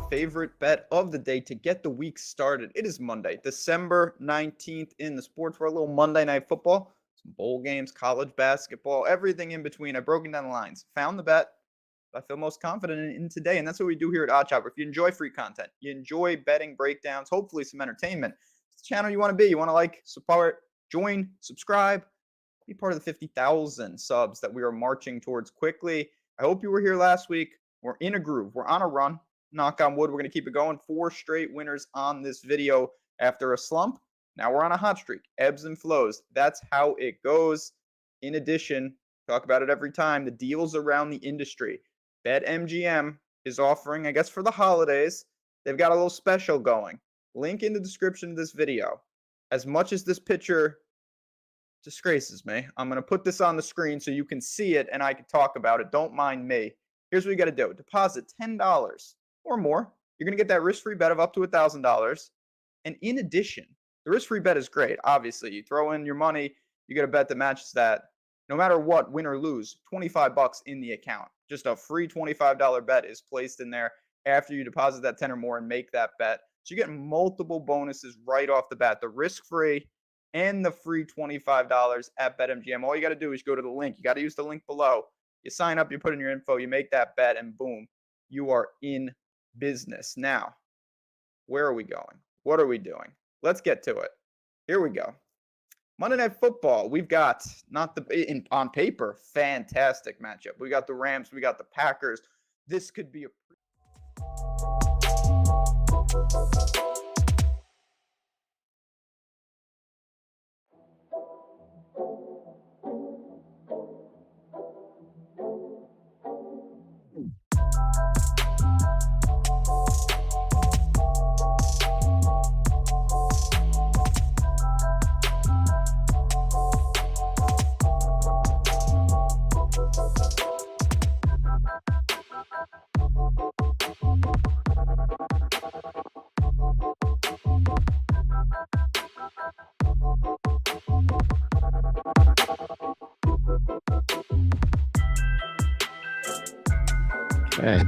Favorite bet of the day to get the week started. It is Monday, December 19th in the sports for a little Monday night football, some bowl games, college basketball, everything in between. I've broken down the lines, found the bet I feel most confident in today, and that's what we do here at OddsShopper. If you enjoy free content, you enjoy betting breakdowns, hopefully some entertainment, it's the channel you want to be. You want to like, support, join, subscribe, be part of the 50,000 subs that we are marching towards quickly. I hope you were here last week. We're in a groove. We're on a run. Knock on wood, we're going to keep it going. 4 straight winners on this video after a slump. Now we're on a hot streak. Ebbs and flows. That's how it goes. In addition, talk about it every time, the deals around the industry. BetMGM is offering, I guess for the holidays, they've got a little special going. Link in the description of this video. As much as this picture disgraces me, I'm going to put this on the screen so you can see it and I can talk about it. Don't mind me. Here's what you got to do. Deposit $10 or more. You're going to get that risk-free bet of up to $1,000. And in addition, the risk-free bet is great. Obviously, you throw in your money, you get a bet that matches that. No matter what, win or lose, $25 in the account. Just a free $25 bet is placed in there after you deposit that 10 or more and make that bet. So you get multiple bonuses right off the bat. The risk-free and the free $25 at BetMGM. All you got to do is go to the link. You got to use the link below. You sign up, you put in your info, you make that bet, and boom, you are in business. Now, where are we going? What are we doing? Let's get to it. Here we go. Monday Night Football. We've got, on paper, fantastic matchup. We got the Rams. We got the Packers. This could be a Okay.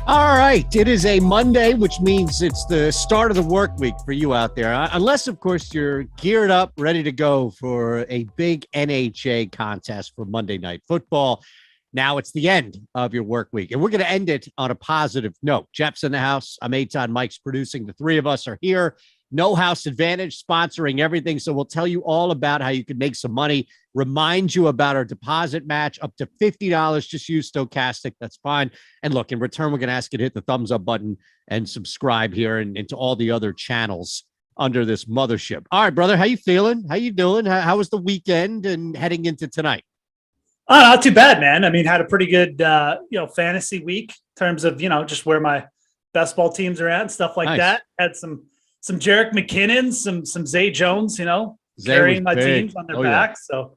All right. It is a Monday, which means it's the start of the work week for you out there. Unless, of course, you're geared up, ready to go for a big NHA contest for Monday Night Football. Now it's the end of your work week, and we're going to end it on a positive note. Geoff's in the house. I'm Eytan. Mike's producing. The three of us are here. No House Advantage sponsoring everything. So we'll tell you all about how you can make some money, remind you about our deposit match up to $50. Just use Stokastic. That's fine. And look, in return, we're going to ask you to hit the thumbs up button and subscribe here and to all the other channels under this mothership. All right, brother. How you feeling? How you doing? How was the weekend and heading into tonight? Oh, not too bad, man. I mean, had a pretty good, fantasy week in terms of, just where my best ball teams are at and stuff like that. Had some Jerick McKinnon, some Zay Jones, carrying my teams on their backs. Yeah. So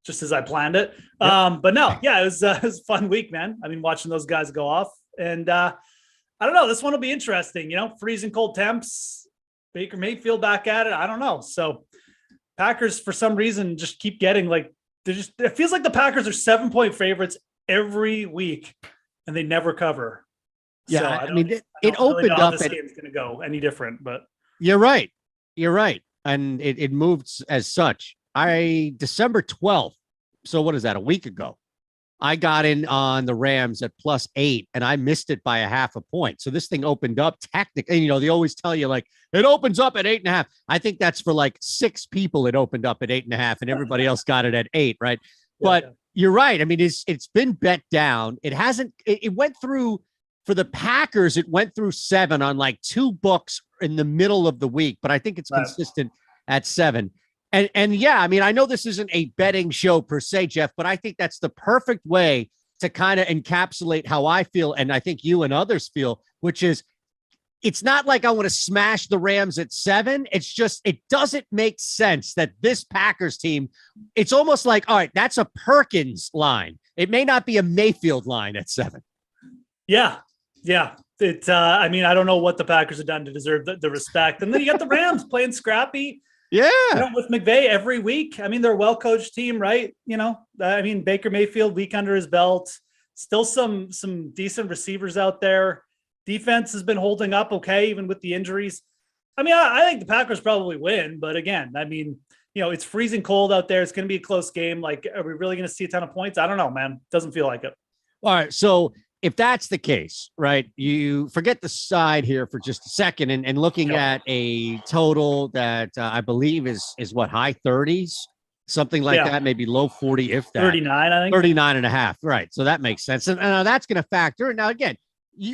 just as I planned it. Yep. But no, yeah, it was a fun week, man. I mean, watching those guys go off. And I don't know. This one will be interesting. Freezing cold temps, Baker Mayfield back at it. I don't know. So Packers, for some reason, just keep getting it feels like the Packers are 7-point favorites every week and they never cover. Yeah. So I mean, it really opened know how up. this game's going to go any different, but You're right. You're right. And it moved as such. December 12th. So what is that? A week ago. I got in on the Rams at +8 and I missed it by a half a point. So this thing opened up technically, they always tell you like it opens up at 8.5. I think that's for like 6 people. It opened up at 8.5 and everybody else got it at 8. Right. But you're right. I mean, it's been bet down. It went through for the Packers. It went through 7 on like 2 books in the middle of the week, but I think it's consistent at 7. And yeah, I mean, I know this isn't a betting show per se, Geoff, but I think that's the perfect way to kind of encapsulate how I feel. And I think you and others feel, which is it's not like I want to smash the Rams at 7. It's just, it doesn't make sense that this Packers team, it's almost like, all right, that's a Perkins line. It may not be a Mayfield line at 7. Yeah. Yeah. I mean, I don't know what the Packers have done to deserve the respect. And then you got the Rams playing scrappy. Yeah. With McVay every week. I mean, they're a well-coached team, right? I mean, Baker Mayfield, week under his belt, still some decent receivers out there. Defense has been holding up okay, even with the injuries. I mean, I think the Packers probably win, but again, I mean, it's freezing cold out there. It's going to be a close game. Like, are we really going to see a ton of points? I don't know, man. Doesn't feel like it. All right. So if that's the case, right, you forget the side here for just a second and looking at a total that I believe is what, high 30s, something like that, maybe low 40, if that. 39, I think. 39.5. Right. So that makes sense. And that's going to factor. Now, again,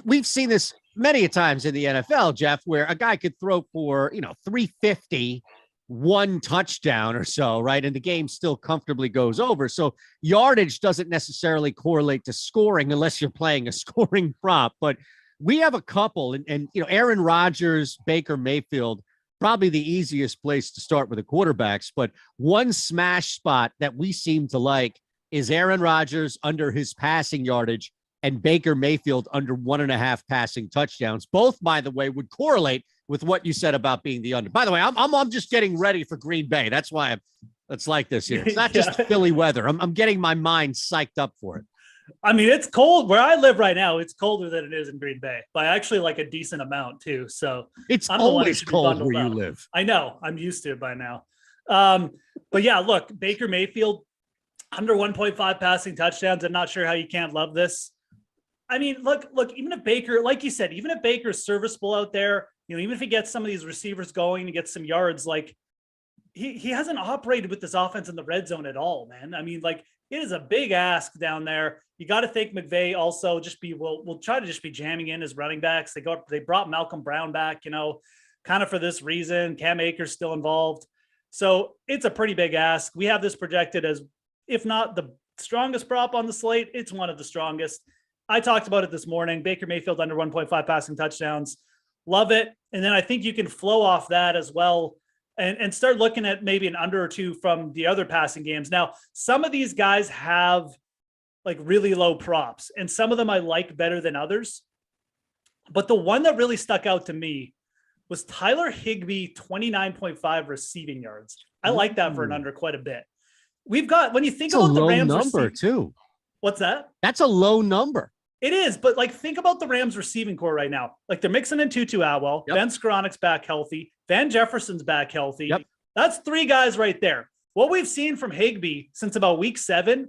we've seen this many a times in the NFL, Geoff, where a guy could throw for, 350, 1 touchdown or so, right? And the game still comfortably goes over. So yardage doesn't necessarily correlate to scoring unless you're playing a scoring prop. But we have a couple, and Aaron Rodgers, Baker Mayfield, probably the easiest place to start with the quarterbacks. But one smash spot that we seem to like is Aaron Rodgers under his passing yardage and Baker Mayfield under 1.5 passing touchdowns. Both, by the way, would correlate with what you said about being the under. By the way, I'm just getting ready for Green Bay. That's why it's like this here. It's not just Philly weather. I'm getting my mind psyched up for it. I mean, it's cold where I live right now. It's colder than it is in Green Bay by actually like a decent amount too. So it's always cold where you live. I know. I'm used to it by now. But yeah, look, Baker Mayfield under 1.5 passing touchdowns. I'm not sure how you can't love this. I mean, look, even if Baker, like you said, even if Baker's serviceable out there, even if he gets some of these receivers going and gets some yards, like he hasn't operated with this offense in the red zone at all, man. I mean, like it is a big ask down there. You got to think McVay also we'll try to just be jamming in his running backs. They brought Malcolm Brown back, kind of for this reason. Cam Akers still involved. So it's a pretty big ask. We have this projected as, if not the strongest prop on the slate, it's one of the strongest. I talked about it this morning. Baker Mayfield under 1.5 passing touchdowns. Love it. And then I think you can flow off that as well and start looking at maybe an under or 2 from the other passing games. Now, some of these guys have like really low props, and some of them I like better than others. But the one that really stuck out to me was Tyler Higbee, 29.5 receiving yards. I like that for an under quite a bit. We've got, when you think about the Rams number too. What's that? That's a low number. It is, but like think about the Rams receiving core right now. Like they're mixing in Tutu Atwell, Ben Skoronek's back healthy, Van Jefferson's back healthy. That's 3 guys right there. What we've seen from Higbee since about week 7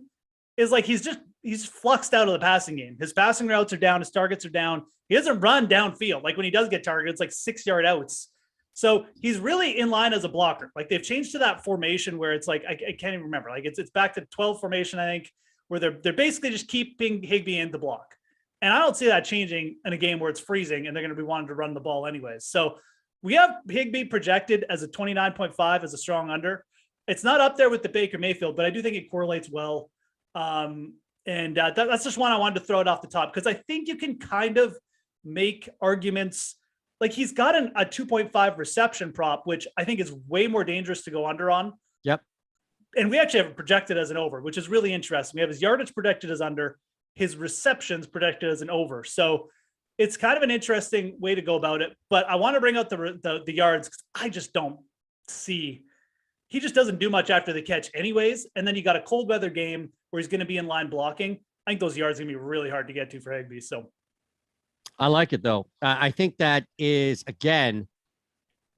is like he's fluxed out of the passing game. His passing routes are down, his targets are down. He doesn't run downfield. Like when he does get targeted, it's like 6-yard outs. So he's really in line as a blocker. Like they've changed to that formation where it's like I can't even remember. Like it's back to 12 formation, I think, where they're basically just keeping Higbee in the block. And I don't see that changing in a game where it's freezing and they're going to be wanting to run the ball anyways. So we have Higbee projected as a 29.5 as a strong under. It's not up there with the Baker Mayfield, but I do think it correlates well. That's just one I wanted to throw it off the top because I think you can kind of make arguments. Like he's got a 2.5 reception prop, which I think is way more dangerous to go under on. Yep. And we actually have it projected as an over, which is really interesting. We have his yardage projected as under, his receptions projected as an over. So it's kind of an interesting way to go about it. But I want to bring out the yards because I just don't see. He just doesn't do much after the catch anyways. And then you got a cold weather game where he's going to be in line blocking. I think those yards are going to be really hard to get to for Higbee. So I like it, though. I think that is, again,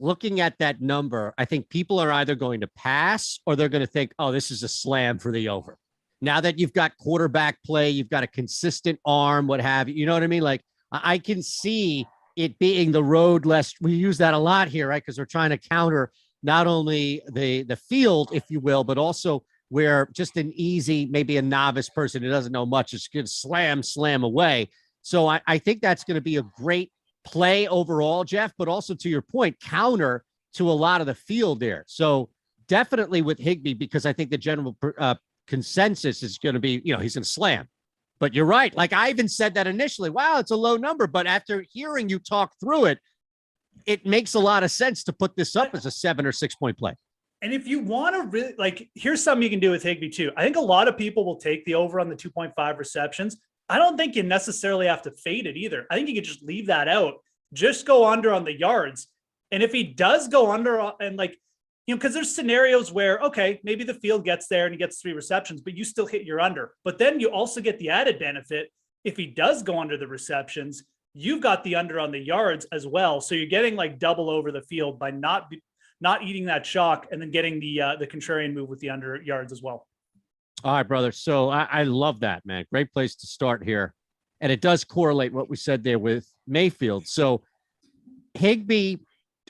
looking at that number, I think people are either going to pass or they're going to think, oh, this is a slam for the over. Now that you've got quarterback play, you've got a consistent arm, what have you. You know what I mean? Like, I can see it being the road less. We use that a lot here, right? Because we're trying to counter not only the field, if you will, but also where just an easy, maybe a novice person who doesn't know much is going to slam away. So I think that's going to be a great play overall, Geoff, but also to your point, counter to a lot of the field there. So definitely with Higbee, because I think the general consensus is going to be, he's going to slam. But you're right. Like I even said that initially, wow, it's a low number. But after hearing you talk through it, it makes a lot of sense to put this up as a 7 or 6 point play. And if you want to really here's something you can do with Higbee too. I think a lot of people will take the over on the 2.5 receptions. I don't think you necessarily have to fade it either. I think you could just leave that out. Just go under on the yards. And if he does go under and because there's scenarios where, okay, maybe the field gets there and he gets 3 receptions, but you still hit your under. But then you also get the added benefit. If he does go under the receptions, you've got the under on the yards as well. So you're getting double over the field by not eating that shock and then getting the contrarian move with the under yards as well. All right, brother. So I love that, man. Great place to start here. And it does correlate what we said there with Mayfield. So Higbee,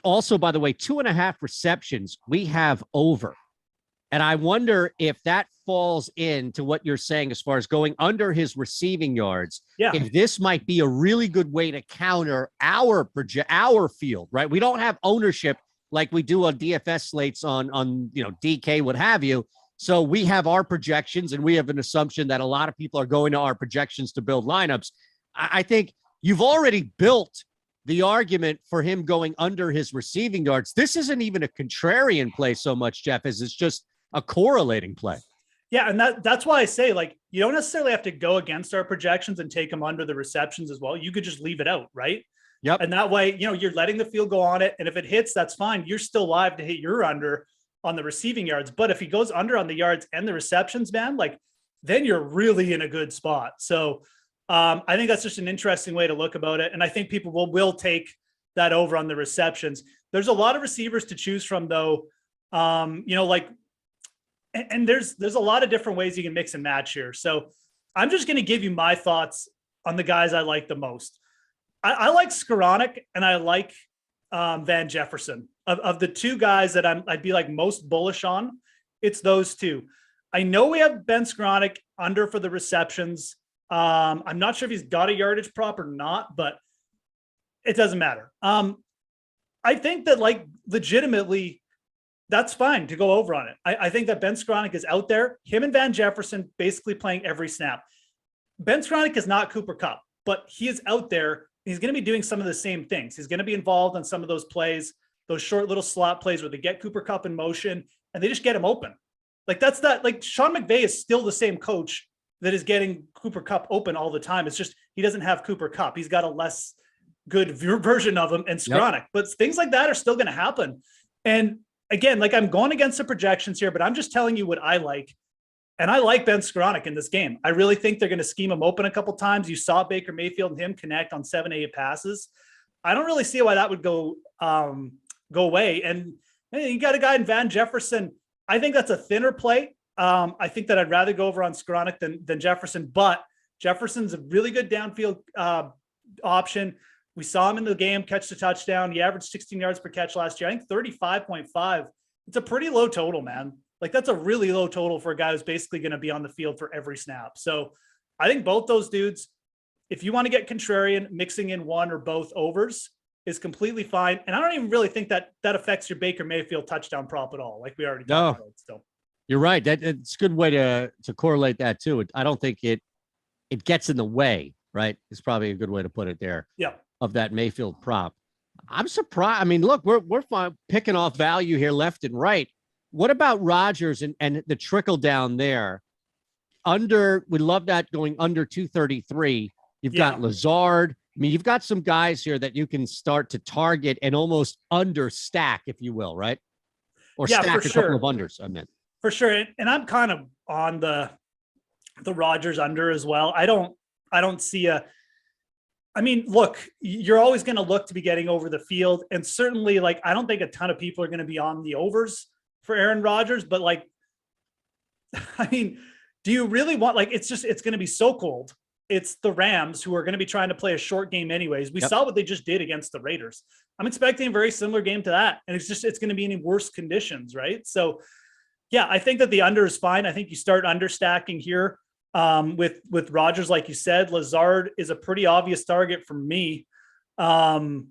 also, by the way, 2.5 receptions, we have over. And I wonder if that falls into what you're saying as far as going under his receiving yards. Yeah. If this might be a really good way to counter our field, right? We don't have ownership like we do on DFS slates on DK, what have you. So we have our projections and we have an assumption that a lot of people are going to our projections to build lineups. I think you've already built the argument for him going under his receiving yards. This isn't even a contrarian play so much, Geoff, as it's just a correlating play. Yeah, and that's why I say, you don't necessarily have to go against our projections and take them under the receptions as well. You could just leave it out, right? Yep. And that way, you're letting the field go on it. And if it hits, that's fine. You're still live to hit your under on the receiving yards. But if he goes under on the yards and the receptions, man, then you're really in a good spot. So I think that's just an interesting way to look about it. And I think people will take that over on the receptions. There's a lot of receivers to choose from, though. And there's a lot of different ways you can mix and match here. So I'm just going to give you my thoughts on the guys I like the most. I like Skowronek and I like Van Jefferson. Of the two guys that I'd be most bullish on, it's those two. I know we have Ben Skowronek under for the receptions. I'm not sure if he's got a yardage prop or not, but it doesn't matter. I think that legitimately that's fine to go over on it. I think that Ben Skowronek is out there. Him and Van Jefferson basically playing every snap. Ben Skowronek is not Cooper Kupp, but he is out there. He's going to be doing some of the same things. He's going to be involved on some of those plays, those short little slot plays where they get Cooper Kupp in motion and they just get him open. Sean McVay is still the same coach that is getting Cooper Kupp open all the time. It's just he doesn't have Cooper Kupp. He's got a less good version of him and Skowronek. Yep. But things like that are still going to happen. And again, I'm going against the projections here, but I'm just telling you what I like. And I like Ben Skowronek in this game. I really think they're going to scheme him open a couple times. You saw Baker Mayfield and him connect on 7-8 passes. I don't really see why that would go away. And you got a guy in Van Jefferson. I think that's a thinner play. I think that I'd rather go over on Skowronek than Jefferson, but Jefferson's a really good downfield option. We saw him in the game catch the touchdown. He averaged 16 yards per catch last year. I think 35.5. It's a pretty low total, man. That's a really low total for a guy who's basically going to be on the field for every snap. So I think both those dudes, if you want to get contrarian, mixing in one or both overs is completely fine. And I don't even really think that affects your Baker Mayfield touchdown prop at all. Like we already talked about. So you're right. It's a good way to correlate that too. I don't think it gets in the way, right? It's probably a good way to put it there. Yeah. Of that Mayfield prop. I'm surprised. I mean, look, we're fine picking off value here left and right. What about Rodgers and the trickle down there? We love that going under 233. You've got Lazard, I mean, you've got some guys here that you can start to target and almost understack, if you will, right? Or Yeah, stack for a couple sure. of unders, I meant. For sure. And I'm kind of on the Rodgers under as well. I don't see I mean, look, you're always going to look to be getting over the field. And certainly, like, I don't think a ton of people are going to be on the overs for Aaron Rodgers, but like, I mean, do you really want, like, it's going to be so cold. It's the Rams who are going to be trying to play a short game anyways. We saw what they just did against the Raiders. I'm expecting a very similar game to that. And it's going to be in worse conditions, right? So yeah, I think that the under is fine. I think you start understacking here with Rodgers, like you said. Lazard is a pretty obvious target for me. And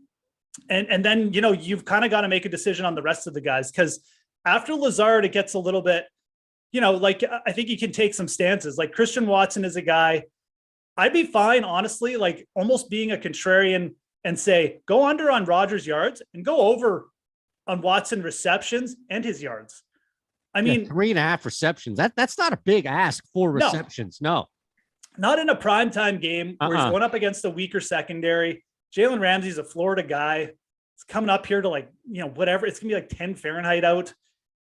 then, you know, you've kind of got to make a decision on the rest of the guys, because after Lazard, it gets a little bit, you know, like, I think you can take some stances. Like Christian Watson is a guy I'd be fine, honestly, like almost being a contrarian and say, go under on Rodgers yards and go over on Watson receptions and his yards. I mean, 3.5 receptions. That's not a big ask for receptions. No. Not in a primetime game where he's going up against a weaker secondary. Jalen Ramsey's a Florida guy. It's coming up here to, like, you know, whatever. It's gonna be like 10 Fahrenheit out.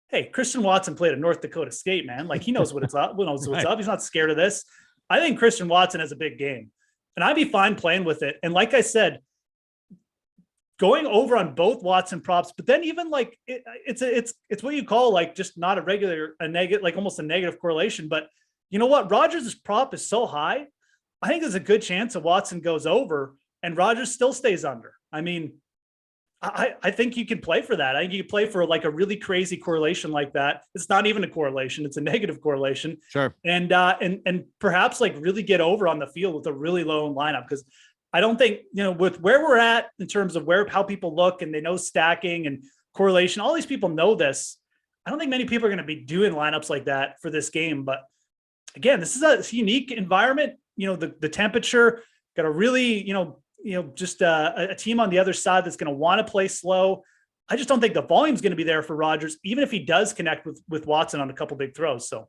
Hey, Christian Watson played at North Dakota State, man. Like, he knows what it's up. Knows what's up. He's not scared of this. I think Christian Watson has a big game, and I'd be fine playing with it. And like I said, going over on both Watson props, but then even like it's what you call, like, just not a negative, like almost a negative correlation. But you know what? Rodgers' prop is so high. I think there's a good chance that Watson goes over and Rodgers still stays under. I mean, I think you can play for that. I think you can play for like a really crazy correlation like that. It's not even a correlation. It's a negative correlation. Sure. And perhaps like really get over on the field with a really low lineup. Because I don't think, you know, with where we're at in terms of how people look and they know stacking and correlation, all these people know this. I don't think many people are going to be doing lineups like that for this game. But again, this is a unique environment. You know, the temperature, got a really, just a team on the other side that's going to want to play slow. I just don't think the volume is going to be there for Rodgers, even if he does connect with Watson on a couple big throws. So,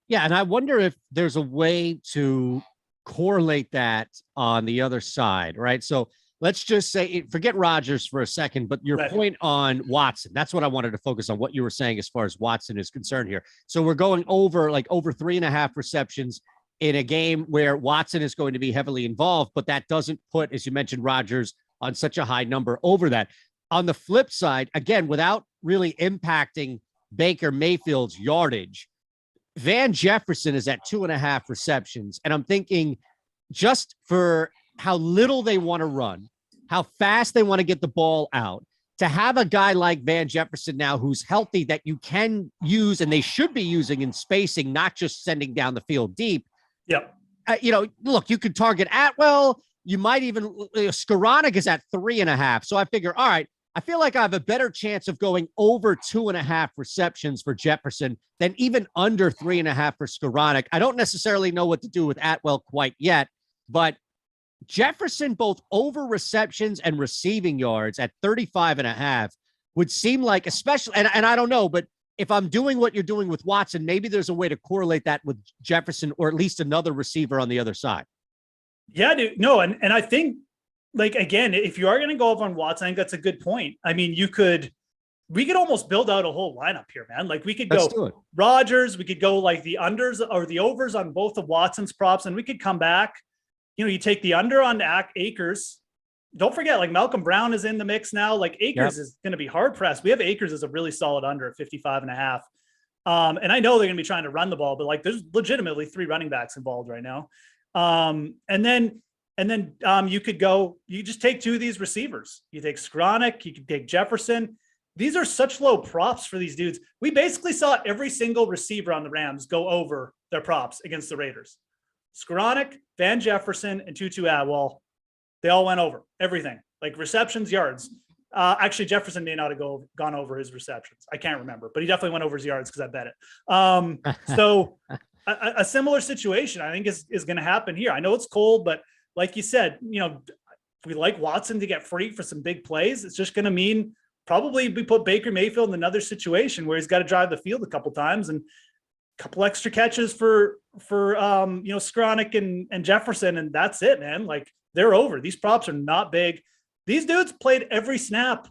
yeah, and I wonder if there's a way to correlate that on the other side, right? So let's just say, forget Rodgers for a second, but your point on Watson, that's what I wanted to focus on, what you were saying as far as Watson is concerned here. So we're going over 3.5 receptions in a game where Watson is going to be heavily involved, but that doesn't put, as you mentioned, Rodgers on such a high number over that. On the flip side, again, without really impacting Baker Mayfield's yardage, Van Jefferson is at 2.5 receptions. And I'm thinking, just for how little they want to run, how fast they want to get the ball out, to have a guy like Van Jefferson now who's healthy that you can use and they should be using in spacing, not just sending down the field deep. Yep. Look, you could target Atwell. You might even, Skoranek is at 3.5. So I figure, all right, I feel like I have a better chance of going over 2.5 receptions for Jefferson than even under 3.5 for Skoranek. I don't necessarily know what to do with Atwell quite yet, but Jefferson, both over receptions and receiving yards at 35.5 would seem like, especially, and I don't know, but if I'm doing what you're doing with Watson, maybe there's a way to correlate that with Jefferson or at least another receiver on the other side. Yeah, dude. No, and I think, like, again, if you are going to go over on Watson, I think that's a good point. I mean, we could almost build out a whole lineup here, man. Like, we could go Rodgers, we could go like the unders or the overs on both of Watson's props, and we could come back. You take the under on Akers. Don't forget, like, Malcolm Brown is in the mix now. Like, Akers is going to be hard pressed. We have Akers as a really solid under at 55.5. And I know they're going to be trying to run the ball, but like, there's legitimately 3 running backs involved right now. And then you just take 2 of these receivers. You take Skoranek, you can take Jefferson. These are such low props for these dudes. We basically saw every single receiver on the Rams go over their props against the Raiders. Skoranek, Van Jefferson, and Tutu Atwell. They all went over everything, like receptions, yards. Actually, Jefferson may not have gone over his receptions. I can't remember, but he definitely went over his yards because I bet it. So a similar situation, I think, is going to happen here. I know it's cold, but like you said, we like Watson to get free for some big plays. It's just going to mean probably we put Baker Mayfield in another situation where he's got to drive the field a couple times. And couple extra catches for Skronik and Jefferson, and that's it, man. Like, they're over. These props are not big. These dudes played every snap.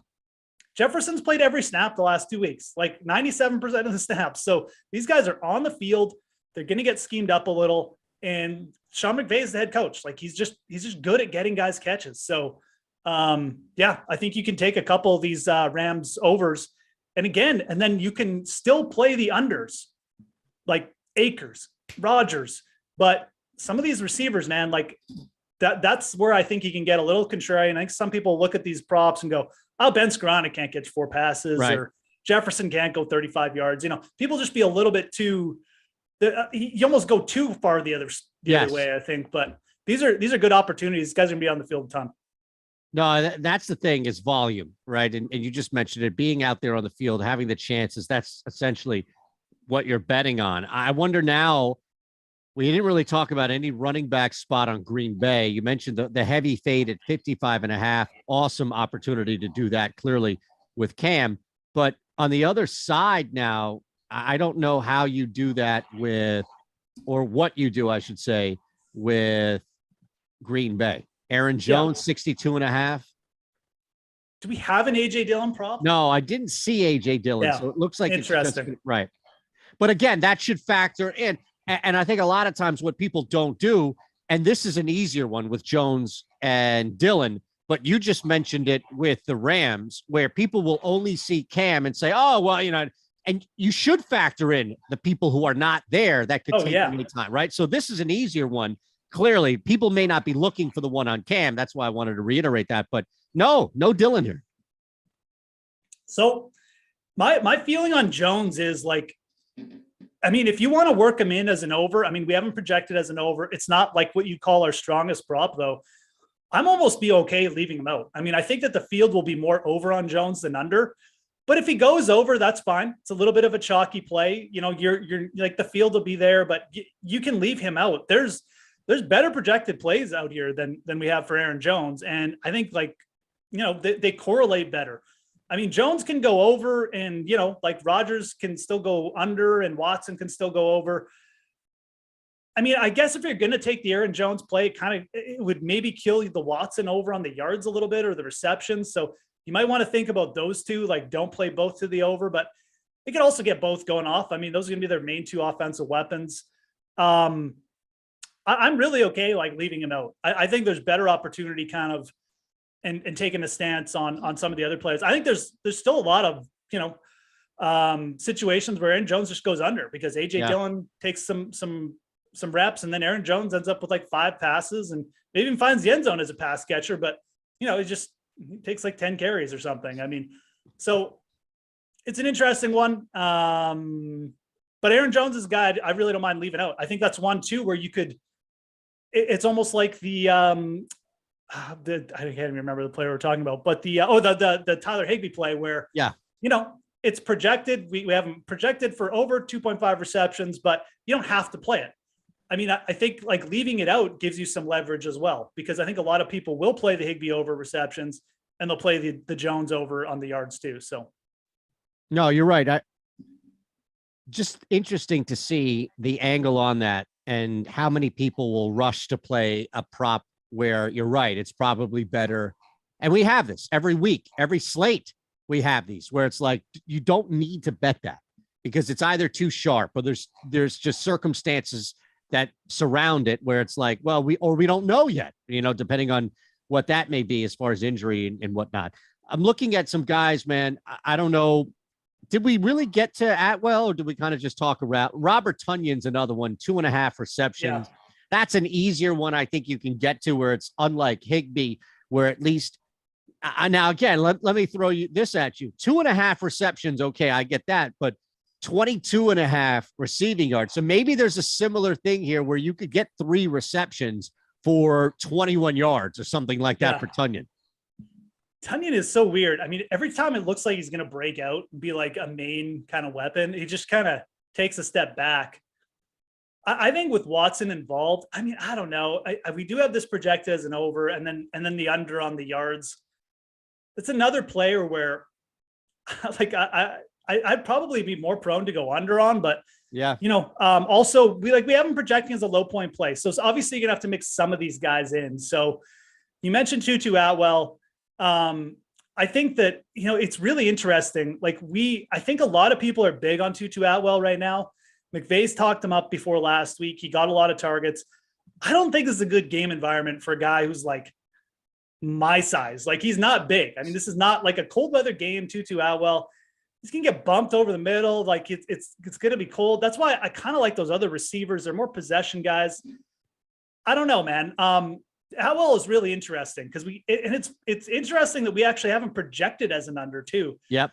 Jefferson's played every snap the last 2 weeks, like 97% of the snaps. So these guys are on the field. They're going to get schemed up a little. And Sean McVay is the head coach. Like, he's just good at getting guys catches. So yeah, I think you can take a couple of these Rams overs. And then you can still play the unders, like Akers, Rodgers. But some of these receivers, man, like that's where I think you can get a little contrarian. I think some people look at these props and go, oh, Ben Skronik can't catch 4 passes, right, or Jefferson can't go 35 yards. People just be a little bit too, you almost go too far the other way, I think. But these are good opportunities. These guys are going to be on the field a ton. No, that's the thing, is volume, right? And you just mentioned it, being out there on the field, having the chances. That's essentially what you're betting on. I wonder now, we didn't really talk about any running back spot on Green Bay. You mentioned the heavy fade at 55.5. Awesome opportunity to do that, clearly, with Cam. But on the other side now, I don't know how you do that or what you do, I should say, with Green Bay. Aaron Jones, 62.5. Do we have an AJ Dillon prop? No, I didn't see AJ Dillon. So it looks like interesting. Right. But again, that should factor in. And I think a lot of times what people don't do, and this is an easier one with Jones and Dillon, but you just mentioned it with the Rams, where people will only see Cam and say, oh, well, and you should factor in the people who are not there that could take any time, right? So this is an easier one. Clearly, people may not be looking for the one on Cam. That's why I wanted to reiterate that. But no Dillon here. So my feeling on Jones is, like, I mean, if you want to work him in as an over, I mean, we haven't projected as an over. It's not like what you call our strongest prop, though. I'm almost be okay leaving him out. I mean, I think that the field will be more over on Jones than under. But if he goes over, that's fine. It's a little bit of a chalky play. You're like, the field will be there, but you can leave him out. There's better projected plays out here than we have for Aaron Jones. And I think, like, they correlate better. I mean, Jones can go over, and, like, Rodgers can still go under, and Watson can still go over. I mean, I guess if you're going to take the Aaron Jones play, it would maybe kill the Watson over on the yards a little bit, or the receptions. So you might want to think about those two. Like, don't play both to the over, but it could also get both going off. I mean, those are going to be their main 2 offensive weapons. I'm really okay, like, leaving him out. I think there's better opportunity kind of and taking a stance on some of the other players. I think there's still a lot of, situations where Aaron Jones just goes under, because AJ Dillon takes some reps, and then Aaron Jones ends up with like 5 passes and maybe even finds the end zone as a pass catcher, but it takes like 10 carries or something. I mean, so it's an interesting one. But Aaron Jones is a guy I really don't mind leaving out. I think that's one too where you could, it's almost like I can't even remember the player we're talking about, but the Tyler Higbee play where, it's projected. We have him projected for over 2.5 receptions, but you don't have to play it. I mean, I think, like, leaving it out gives you some leverage as well, because I think a lot of people will play the Higbee over receptions, and they'll play the Jones over on the yards too. So, no, you're right. Just interesting to see the angle on that, and how many people will rush to play a prop where, you're right, it's probably better. And we have this every week, every slate. We have these where it's like, you don't need to bet that, because it's either too sharp, or there's just circumstances that surround it where it's like, well, we don't know yet, depending on what that may be as far as injury and whatnot. I'm looking at some guys, man. I don't know. Did we really get to Atwell, or did we kind of just talk around? Robert Tunyon's another one, 2.5 receptions. Yeah. That's an easier one I think you can get to, where it's unlike Higbee, where at least now, again, let me throw this at you. 2.5 receptions. Okay, I get that, but 22.5 receiving yards. So maybe there's a similar thing here where you could get 3 receptions for 21 yards or something like that for Tunyon. Tunyon is so weird. I mean, every time it looks like he's going to break out and be like a main kind of weapon, he just kind of takes a step back. I think with Watson involved, I mean, I don't know. We do have this projected as an over, and then the under on the yards. It's another player where, like, I'd probably be more prone to go under on, but Yeah. Also we have him projecting as a low point play. So it's obviously you're gonna have to mix some of these guys in. So you mentioned Tutu Atwell. I think that, it's really interesting. I think a lot of people are big on Tutu Atwell right now. McVay's talked him up before last week. He got a lot of targets. I don't think this is a good game environment for a guy who's my size. He's not big. I mean, this is not like a cold weather game. Tutu Atwell, he's gonna get bumped over the middle. It's gonna be cold. That's why I kind of like those other receivers. They're more possession guys. I don't know, man. Atwell is really interesting because it's interesting that we actually haven't projected as an under too. Yep.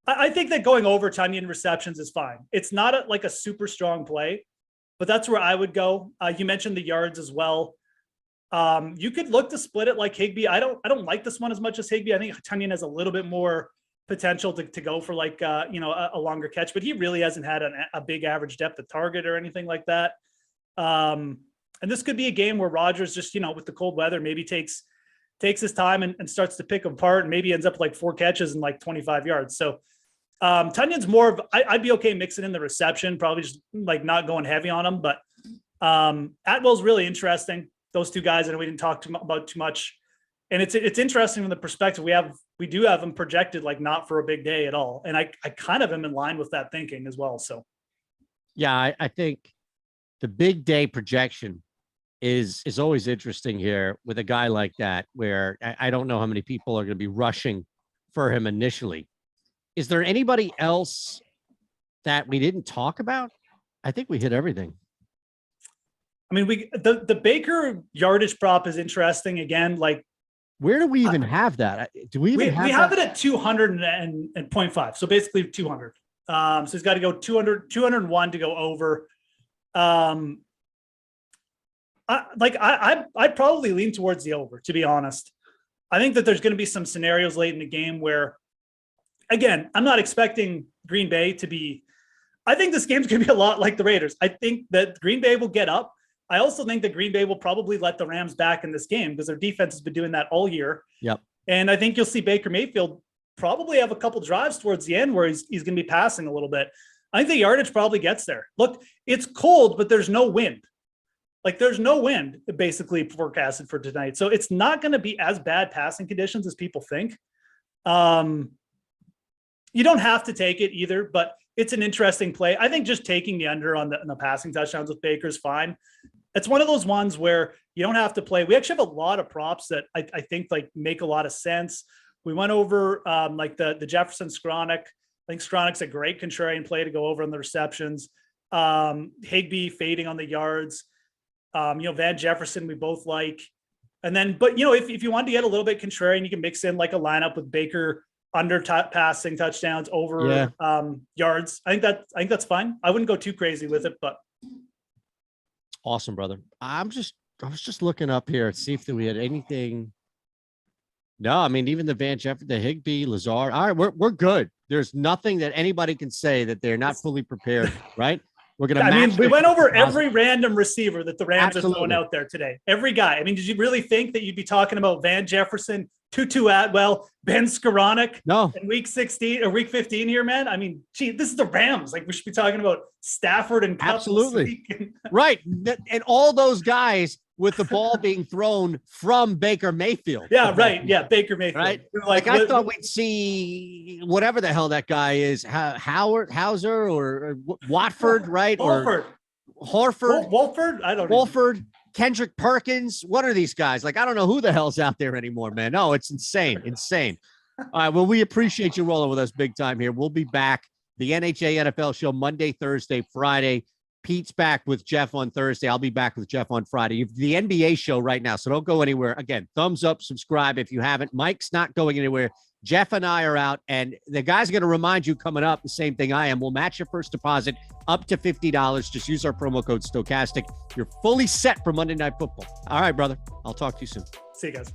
I think that going over Tonyan receptions is fine. It's not a super strong play, but that's where I would go. You mentioned the yards as well. You could look to split it like Higbee. I don't like this one as much as Higbee. I think Tonyan has a little bit more potential to go for a longer catch, but he really hasn't had a big average depth of target or anything like that. And this could be a game where Rodgers just, with the cold weather, maybe takes his time and starts to pick them apart and maybe ends up 4 catches and 25 yards. So Tunyan's more of, I'd be okay mixing in the reception, probably just not going heavy on him. But Atwell's really interesting. Those two guys, and we didn't talk about too much. And it's interesting from the perspective we do have them projected not for a big day at all. And I kind of am in line with that thinking as well. So yeah, I think the big day projection is always interesting here with a guy like that, where I don't know how many people are going to be rushing for him initially. Is there anybody else that we didn't talk about? I think we hit everything. I mean, the Baker yardage prop is interesting again. Where do we even have that? Do we even have it at 200 and 0.5. So basically 200. So he's got to go 201 to go over. I'd probably lean towards the over, to be honest. I think that there's going to be some scenarios late in the game where, again, I'm not expecting Green Bay to be, I think this game's going to be a lot like the Raiders. I think that Green Bay will get up. I also think that Green Bay will probably let the Rams back in this game because their defense has been doing that all year. Yep. And I think you'll see Baker Mayfield probably have a couple drives towards the end where he's going to be passing a little bit. I think the yardage probably gets there. Look, it's cold, but there's no wind. There's no wind basically forecasted for tonight. So it's not going to be as bad passing conditions as people think. You don't have to take it either, but it's an interesting play. I think just taking the under on the passing touchdowns with Baker is fine. It's one of those ones where you don't have to play. We actually have a lot of props that I think make a lot of sense. We went over the Jefferson Skronik. I think Skronik's a great contrarian play to go over on the receptions. Higbee fading on the yards. Van Jefferson, we both like. And then, but if you want to get a little bit contrarian, you can mix in a lineup with Baker under passing touchdowns over yards. I think that's fine. I wouldn't go too crazy with it, but awesome, brother. I was just looking up here to see if we had anything. No, I mean, even the Van Jefferson, the Higbee, Lazard. All right, we're good. There's nothing that anybody can say that they're not fully prepared, right? We're going to match. We went over every random receiver that the Rams are throwing out there today. Every guy. I mean, did you really think that you'd be talking about Van Jefferson, Tutu Atwell, Ben Skowronek in week 16 or week 15 here, man? I mean, gee, this is the Rams. We should be talking about Stafford and Kupp. Absolutely. Right. And all those guys with the ball being thrown from Baker Mayfield. Yeah, right. Yeah, Baker Mayfield. Right. I thought we'd see whatever the hell that guy is, Hauser or Watford, right? Wolford. Or Horford. Wolford? I don't know. Wolford. Kendrick Perkins. What are these guys? I don't know who the hell's out there anymore, man. No, it's insane. Insane. All right. Well, we appreciate you rolling with us big time here. We'll be back. The NHA NFL show Monday, Thursday, Friday. Pete's back with Geoff on Thursday. I'll be back with Geoff on Friday. You've the NBA show right now, so don't go anywhere. Again, thumbs up, subscribe if you haven't. Mike's not going anywhere. Geoff and I are out, and the guy's going to remind you coming up the same thing I am. We'll match your first deposit up to $50. Just use our promo code Stokastic. You're fully set for Monday Night Football. All right, brother. I'll talk to you soon. See you guys.